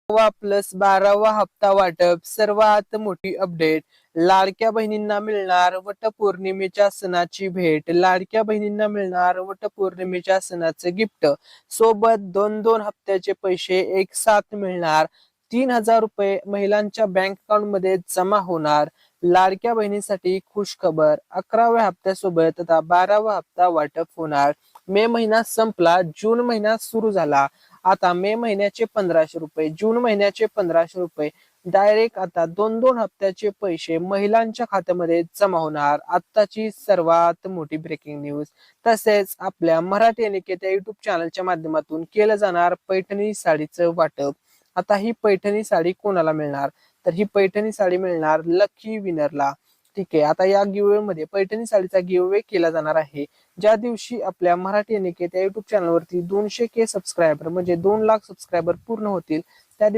Plus 12वा हप्ता वाटप सर्वात मोठी अपडेट. लाडक्या बहिणींना मिळणार वटपौर्णिमेच्या सणाची भेट. लाडक्या बहिणींना मिळणार वटपौर्णिमेच्या सणाचे गिफ्ट. सोबत 2-2 हप्त्याचे पैसे एक साथ मिळणार. 3,000 रुपये महिलांच्या बँक अकाउंट मध्ये जमा होणार. लाडक्या बहिणीसाठी खुश खबर. 11व्या हप्त्यासोबत आता 12वा हप्ता वाटप होणार. मे महिना संपला, जून महिना सुरू झाला. आता मे महिन्याचे 1500 रुपये, जून महिन्याचे 1500 रुपये डायरेक्ट आता 2-2 हप्त्याचे पैसे महिलांच्या खात्यामध्ये जमा होणार. आत्ताची सर्वात मोठी ब्रेकिंग न्यूज. तसेच आपल्या मराठी अनिकेत या युट्यूब चॅनलच्या माध्यमातून केलं जाणार पैठणी साडीचं वाटप. आता ही पैठणी साडी कोणाला मिळणार? तर ही पैठणी साडी मिळणार लकी विनरला. ठीक आहे, आता या गिव्हअवे मध्ये पैठणी साडीचा गिव्हअवे केला जाणार आहे. ज्या दिवशी आपल्या मराठी अनिकेत या युट्यूब चॅनलवरती 200K सबस्क्रायबर म्हणजे 2 लाख सबस्क्रायबर पूर्ण होतील